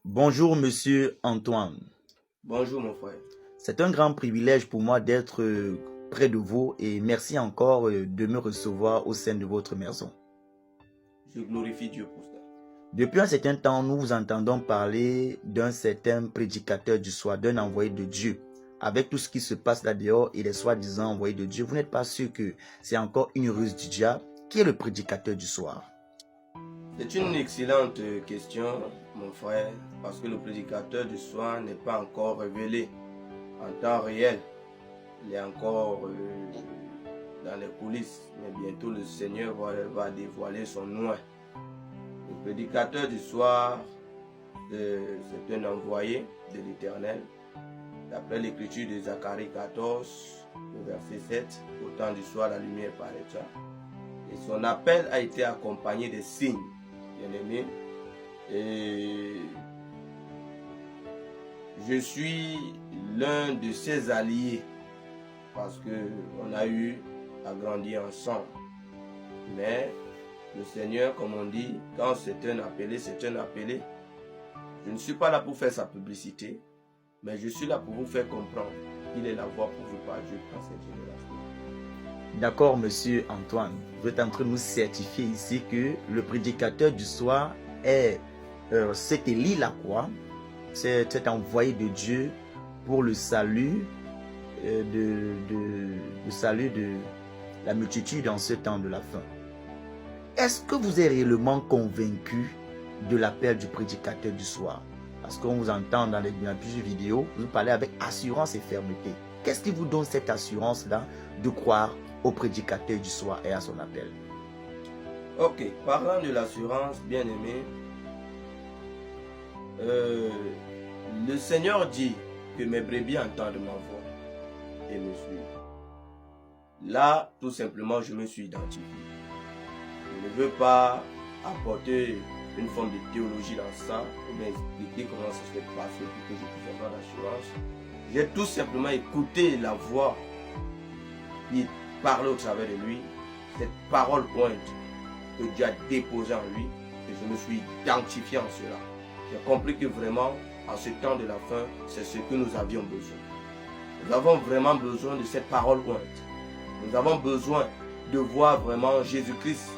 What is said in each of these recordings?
Bonjour Monsieur Antoine. Bonjour mon frère. C'est un grand privilège pour moi d'être près de vous et merci encore de me recevoir au sein de votre maison. Je glorifie Dieu pour ça. Depuis un certain temps, nous vous entendons parler d'un certain prédicateur du soir, d'un envoyé de Dieu. Avec tout ce qui se passe là dehors et les soi-disant envoyés de Dieu, vous n'êtes pas sûr que c'est encore une ruse du diable? Qui est le prédicateur du soir? C'est une excellente question, mon frère, parce que le prédicateur du soir n'est pas encore révélé en temps réel. Il est encore dans les coulisses, mais bientôt le Seigneur va dévoiler son nom. Le prédicateur du soir, c'est un envoyé de l'Éternel. D'après l'écriture de Zacharie 14, le verset 7, au temps du soir, la lumière paraîtra. Et son appel a été accompagné des signes, bien-aimés. Et je suis l'un de ses alliés parce qu'on a eu à grandir ensemble. Mais le Seigneur, comme on dit, quand c'est un appelé, c'est un appelé. Je ne suis pas là pour faire sa publicité, mais je suis là pour vous faire comprendre qu'il est la voie pourvue par Dieu dans cette génération. D'accord, Monsieur Antoine. Vous êtes en train de nous certifier ici que le prédicateur du soir est cet Élie la croix, cet envoyé de Dieu pour le salut de la multitude en ce temps de la fin. Est-ce que vous êtes réellement convaincu de l'appel du prédicateur du soir? Parce qu'on vous entend dans plusieurs vidéos, vous parlez avec assurance et fermeté. Qu'est-ce qui vous donne cette assurance-là de croire au prédicateur du soir et à son appel? Ok, parlant de l'assurance, bien aimé, le Seigneur dit que mes brebis entendent ma voix et me suivent. Là, tout simplement, je me suis identifié. Je ne veux pas apporter une forme de théologie dans ça, ou bien expliquer comment ça se fait passer pour que je puisse avoir l'assurance. J'ai tout simplement écouté la voix qui parlait au travers de lui, cette parole pointe que Dieu a déposée en lui, et je me suis identifié en cela. J'ai compris que vraiment, en ce temps de la fin, c'est ce que nous avions besoin. Nous avons vraiment besoin de cette parole pointe. Nous avons besoin de voir vraiment Jésus-Christ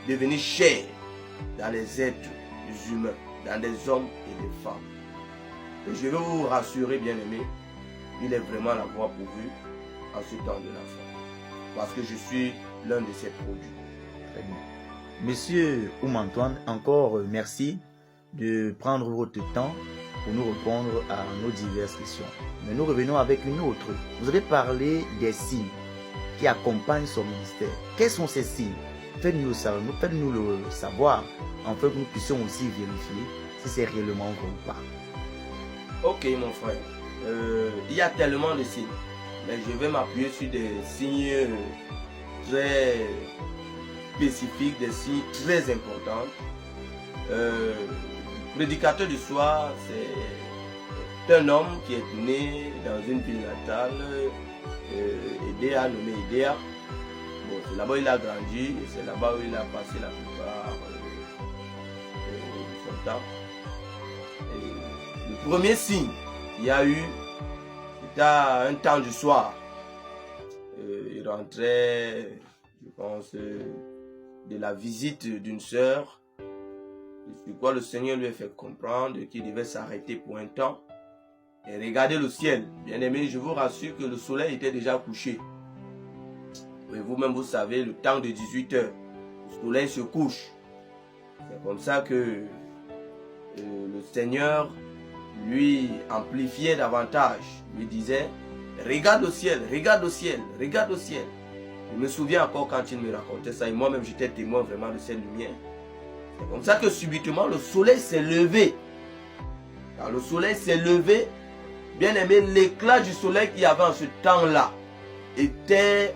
devenir chair dans les êtres humains, dans des hommes et des femmes. Et je veux vous rassurer, bien-aimés, il est vraiment la voie pourvue en ce temps de la fin. Parce que je suis l'un de ses produits. Très bien. Monsieur Antoine, encore merci de prendre votre temps pour nous répondre à nos diverses questions. Mais nous revenons avec une autre. Vous avez parlé des signes qui accompagnent son ministère. Quels sont ces signes? Faites-nous le savoir, afin que nous puissions aussi vérifier si c'est réellement vrai ou pas. Ok mon frère, il y a tellement de signes, mais je vais m'appuyer sur des signes très spécifiques, des signes très importants. Prédicateur du soir, c'est un homme qui est né dans une ville natale, Edea, nommé Edea. Bon, c'est là-bas où il a grandi et c'est là-bas où il a passé la plupart de son temps. Et le premier signe qu'il y a eu, c'était à un temps du soir. Il rentrait, je pense, de la visite d'une sœur. C'est quoi le Seigneur lui a fait comprendre qu'il devait s'arrêter pour un temps et regarder le ciel. Bien aimé, je vous rassure que le soleil était déjà couché. Et vous-même, vous savez, le temps de 18 heures, le soleil se couche. C'est comme ça que le Seigneur lui amplifiait davantage. Lui disait, regarde au ciel, regarde au ciel, regarde au ciel. Je me souviens encore quand il me racontait ça, et moi-même j'étais témoin vraiment de cette lumière. C'est comme ça que subitement le soleil s'est levé. Quand le soleil s'est levé, bien aimé, l'éclat du soleil qu'il y avait en ce temps-là était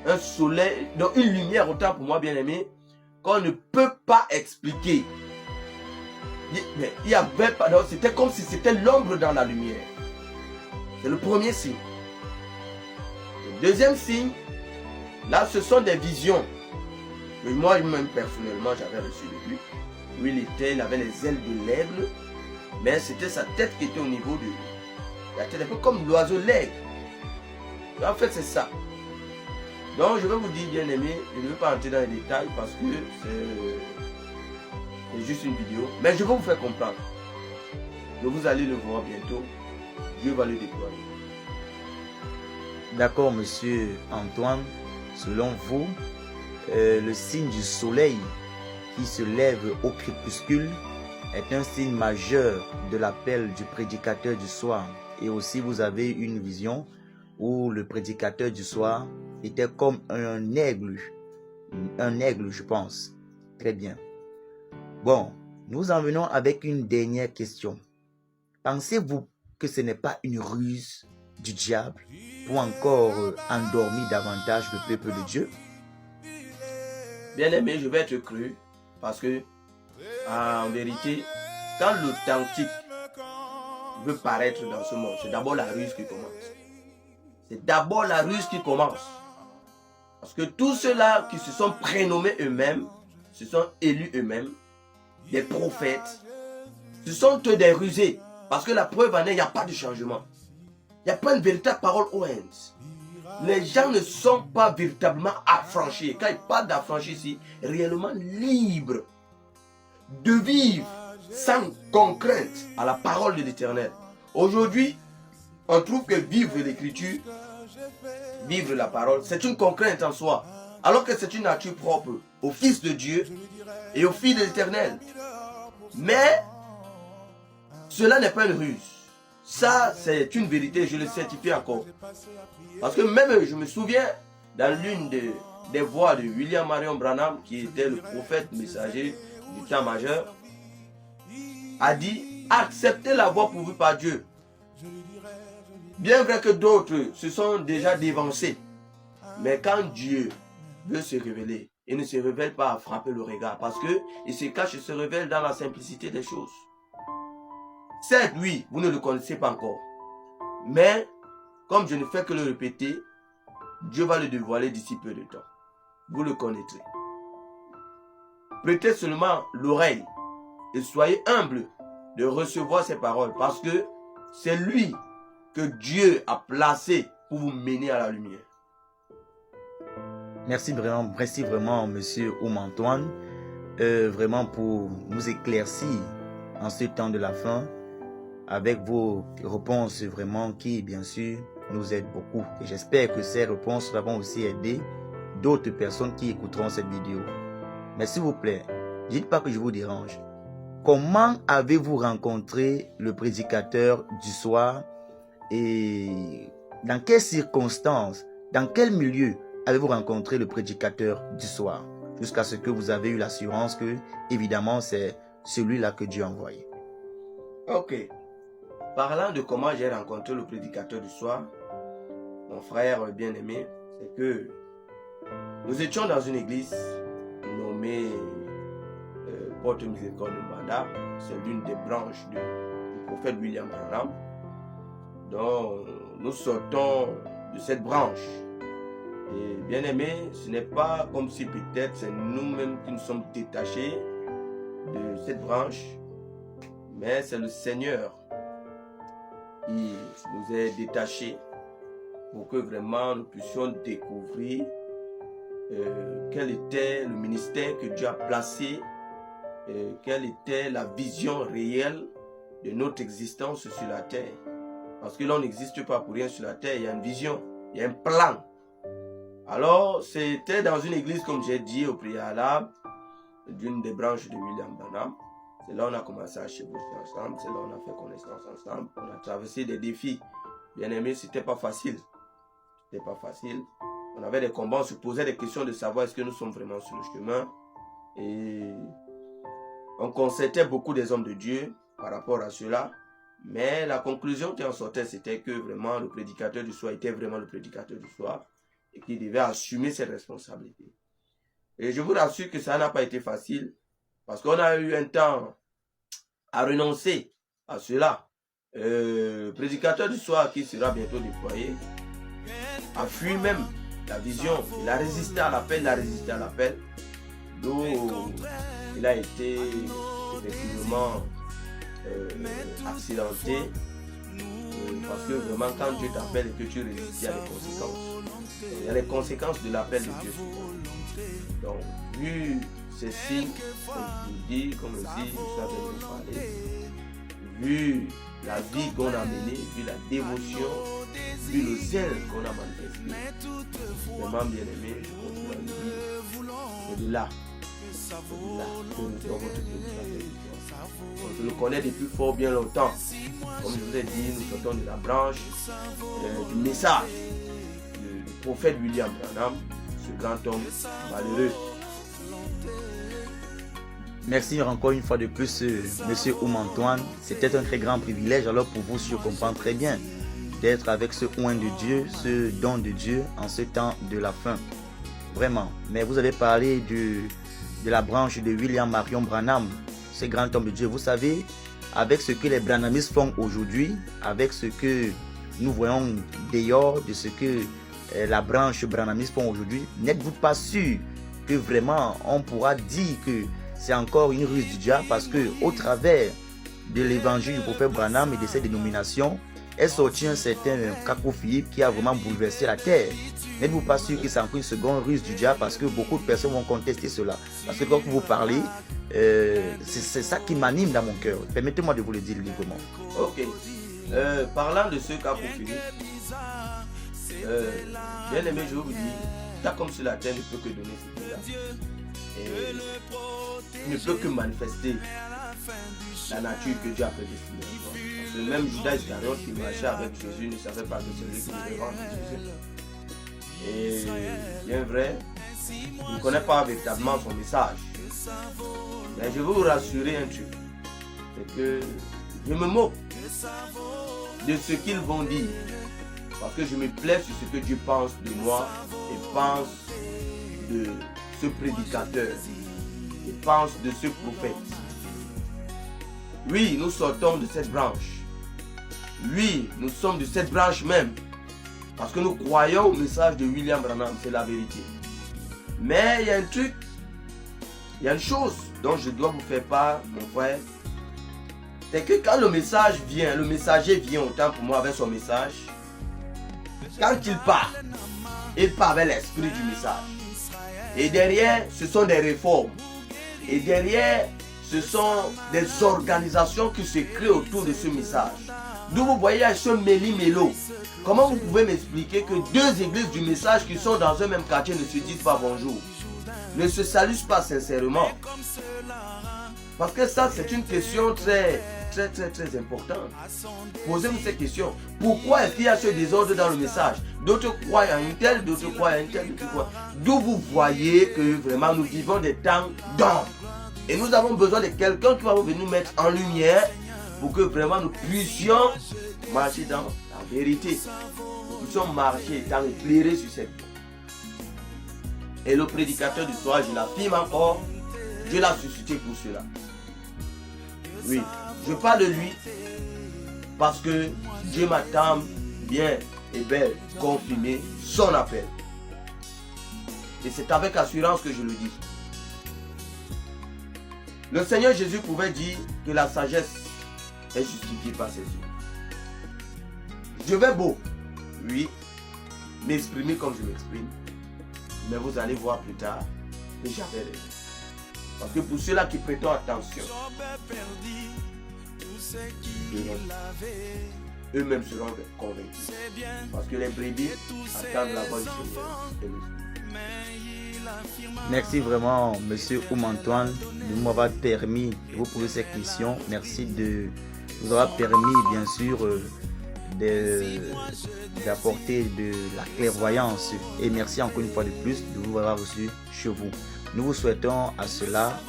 un soleil, donc une lumière autant pour moi, bien aimé, qu'on ne peut pas expliquer. Mais il y avait pas, c'était comme si c'était l'ombre dans la lumière. C'est le premier signe. Le deuxième signe, là, ce sont des visions. Mais moi, même personnellement, j'avais reçu de lui. Où il avait les ailes de l'aigle. Mais c'était sa tête qui était au niveau de la tête, un peu comme l'oiseau l'aigle. En fait, c'est ça. Donc, je vais vous dire, bien aimé, je ne vais pas entrer dans les détails parce que c'est juste une vidéo. Mais je vais vous faire comprendre. Donc, vous allez le voir bientôt. Dieu va le déployer. D'accord, monsieur Antoine. Selon vous, le signe du soleil qui se lève au crépuscule est un signe majeur de l'appel du prédicateur du soir. Et aussi, vous avez une vision où le prédicateur du soir était comme un aigle, je pense. Très bien. Bon, nous en venons avec une dernière question. Pensez-vous que ce n'est pas une ruse du diable pour encore endormir davantage le peuple de Dieu? Bien aimé, je vais être cru parce que, en vérité, quand l'authentique veut paraître dans ce monde, c'est d'abord la ruse qui commence. C'est d'abord la ruse qui commence. Parce que tous ceux-là qui se sont prénommés eux-mêmes, se sont élus eux-mêmes, des prophètes, ce sont eux des rusés. Parce que la preuve en est, il n'y a pas de changement. Il n'y a pas une véritable parole Owens. Les gens ne sont pas véritablement affranchis. Quand ils parlent d'affranchis ici, réellement libres de vivre sans contrainte à la parole de l'Éternel. Aujourd'hui, on trouve que vivre l'écriture, vivre la parole, c'est une contrainte en soi. Alors que c'est une nature propre au Fils de Dieu et au Fils de l'Éternel. Mais cela n'est pas une ruse. Ça, c'est une vérité, je le certifie encore. Parce que même, je me souviens, dans l'une des voix de William Marion Branham, qui était le prophète messager du temps majeur, a dit, acceptez la voix pourvue par Dieu. Bien vrai que d'autres se sont déjà dévancés. Mais quand Dieu veut se révéler, il ne se révèle pas à frapper le regard. Parce qu'il se cache et se révèle dans la simplicité des choses. Certes, oui, vous ne le connaissez pas encore. Mais, comme je ne fais que le répéter, Dieu va le dévoiler d'ici peu de temps. Vous le connaîtrez. Prêtez seulement l'oreille et soyez humbles de recevoir ces paroles. Parce que c'est lui que Dieu a placé pour vous mener à la lumière. Merci vraiment, monsieur Oum-Antoine, vraiment pour nous éclaircir en ce temps de la fin, avec vos réponses vraiment qui, bien sûr, nous aident beaucoup. Et j'espère que ces réponses vont aussi aider d'autres personnes qui écouteront cette vidéo. Mais s'il vous plaît, dites pas que je vous dérange. Comment avez-vous rencontré le prédicateur du soir et dans quelles circonstances, dans quel milieu avez-vous rencontré le prédicateur du soir jusqu'à ce que vous avez eu l'assurance que, évidemment, c'est celui-là que Dieu a envoyé? Ok. Parlant de comment j'ai rencontré le prédicateur du soir, mon frère bien-aimé, c'est que nous étions dans une église nommée Porte Miséricorde de Mbanda. C'est l'une des branches du prophète William Branham. Donc, nous sortons de cette branche. Et bien aimé, ce n'est pas comme si peut-être c'est nous-mêmes qui nous sommes détachés de cette branche, mais c'est le Seigneur qui nous est détachés pour que vraiment nous puissions découvrir quel était le ministère que Dieu a placé, quelle était la vision réelle de notre existence sur la terre. Parce que l'on n'existe pas pour rien sur la terre, il y a une vision, il y a un plan. Alors, c'était dans une église, comme j'ai dit au préalable, d'une des branches de William Branham. C'est là où on a commencé à chevaucher ensemble, c'est là où on a fait connaissance ensemble, on a traversé des défis. Bien aimé, c'était pas facile. C'était pas facile. On avait des combats, on se posait des questions de savoir est-ce que nous sommes vraiment sur le chemin. Et on concertait beaucoup des hommes de Dieu par rapport à cela. Mais la conclusion qui en sortait, c'était que vraiment le prédicateur du soir était vraiment le prédicateur du soir et qu'il devait assumer ses responsabilités. Et je vous rassure que ça n'a pas été facile parce qu'on a eu un temps à renoncer à cela. Le prédicateur du soir qui sera bientôt déployé a fui même la vision. Il a résisté à l'appel. Donc il a été effectivement accidenté. Parce que vraiment, quand Dieu t'appelle et que tu résistes, il y a des conséquences. Il y a les conséquences de l'appel de Dieu. Donc, vu ces signes, comme je dis, comme aussi, je savais vous parler, vu la vie qu'on a menée, vu la dévotion, vu le zèle qu'on a manifesté, vraiment bien aimé, je continue à le dire, c'est de là que nous sommes votre prédicateur. Je le connais depuis fort bien longtemps. Comme je vous ai dit, nous sortons de la branche du message du prophète William Branham, ce grand homme malheureux. Merci encore une fois de plus, Monsieur Oum-Antoine. C'était un très grand privilège alors pour vous, si je comprends très bien, d'être avec ce oint de Dieu, ce don de Dieu en ce temps de la fin. Vraiment. Mais vous avez parlé de la branche de William Marion Branham, ce grand homme de Dieu. Vous savez, avec ce que les branhamistes font aujourd'hui, avec ce que nous voyons dehors de ce que la branche branhamiste font aujourd'hui, n'êtes-vous pas sûr que vraiment on pourra dire que c'est encore une ruse du diable, parce que au travers de l'évangile du prophète Branham et de cette dénomination est sorti un certain Kako Philippe qui a vraiment bouleversé la terre. N'êtes-vous pas sûr que c'est encore une seconde ruse du diable, parce que beaucoup de personnes vont contester cela? Parce que quand vous parlez, c'est ça qui m'anime dans mon cœur. Permettez-moi de vous le dire librement. Ok. Parlant de ce Kako Philippe, bien aimé, je vous dis, t'as comme sur la terre ne peut que donner ce qu'il a. Et il ne peut que manifester la nature que Dieu a prédestinée. Parce que même Judas Iscariote qui marchait avec Jésus ne savait pas que c'est lui qui devait rendre Jésus. Et bien vrai, il ne connaît pas véritablement son message. Mais je veux vous rassurer un truc, c'est que je me moque de ce qu'ils vont dire, parce que je me plais sur ce que Dieu pense de moi et pense de ce prédicateur et pense de ce prophète. Oui, nous sortons de cette branche. Oui, nous sommes de cette branche même, parce que nous croyons au message de William Branham, c'est la vérité. Mais il y a un truc, il y a une chose dont je dois vous faire part, mon frère, c'est que quand le message vient, le messager vient autant pour moi avec son message, quand il part avec l'esprit du message. Et derrière, ce sont des réformes. Et derrière, ce sont des organisations qui se créent autour de ce message. D'où vous voyez ce méli-mélo. Comment vous pouvez m'expliquer que deux églises du message qui sont dans un même quartier ne se disent pas bonjour, ne se saluent pas sincèrement? Parce que ça, c'est une question très importante. Posez-vous cette question. Pourquoi est-ce qu'il y a ce désordre dans le message? D'autres croient en une telle, d'autres croient en une telle, d'autres croient. D'où vous voyez que vraiment nous vivons des temps d'ombre. Et nous avons besoin de quelqu'un qui va venir nous mettre en lumière pour que vraiment nous puissions marcher dans la vérité. Nous puissions marcher étant éclairés sur cette voie. Et le prédicateur du soir, je l'affirme encore, Dieu l'a suscité pour cela. Oui, je parle de lui parce que Dieu m'a tant bien et belle confirmé son appel. Et c'est avec assurance que je le dis. Le Seigneur Jésus pouvait dire que la sagesse est justifiée par ses yeux. Je vais beau, oui, m'exprimer comme je m'exprime. Mais vous allez voir plus tard que j'avais raison. Parce que pour ceux-là qui prêtent attention, eux-mêmes seront convaincus. Parce que les brebis attendent la voix du Seigneur. Merci vraiment, Monsieur Oum-Antoine, de m'avoir permis de vous poser cette question. Merci de vous avoir permis, bien sûr, d'apporter de la clairvoyance. Et merci encore une fois de plus de vous avoir reçu chez vous. Nous vous souhaitons à cela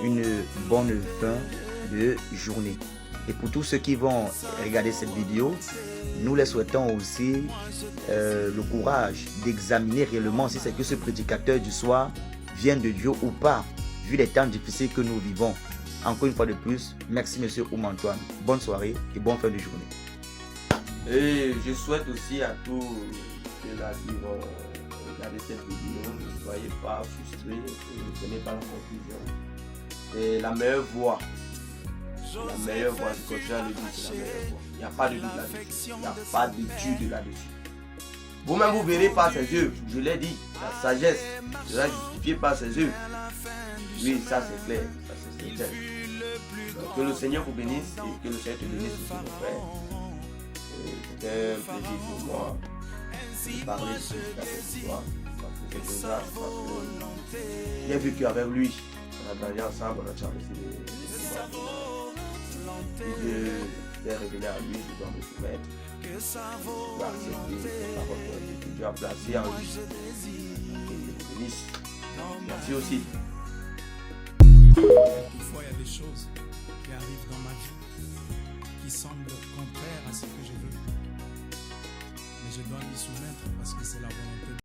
une bonne fin de journée. Et pour tous ceux qui vont regarder cette vidéo, nous les souhaitons aussi le courage d'examiner réellement si c'est que ce prédicateur du soir vient de Dieu ou pas, vu les temps difficiles que nous vivons. Encore une fois de plus, merci Monsieur Oum-Antoine. Bonne soirée et bonne fin de journée. Et je souhaite aussi à tous ceux-là qui vont regarder cette vidéo, ne soyez pas frustrés, ne prenez pas la confusion. C'est la meilleure voie la meilleure voie. Je continue à le dire, c'est la meilleure voie. Il n'y a pas de doute là-dessus. Il n'y a pas d'étude là-dessus. Vous-même, vous verrez par ses œuvres. Je l'ai dit, la sagesse sera justifiée par ses œuvres. Oui, ça c'est clair, ça c'est certain. Donc, que le Seigneur vous bénisse et que le Seigneur te bénisse aussi, mon frère. C'était un plaisir pour moi de parler de ce avec toi. Parce que c'est une grâce, parce que j'ai vécu avec lui. On a travaillé ensemble, on a traversé les et Dieu est révélé à lui, je dois me soumettre. Je dois accepter cette parole que Dieu a placée en lui. Que Dieu te bénisse. Merci aussi. Toutefois, il y a des choses qui arrivent dans ma vie qui semblent contraires à ce que je veux. Mais je dois m'y soumettre parce que c'est la volonté de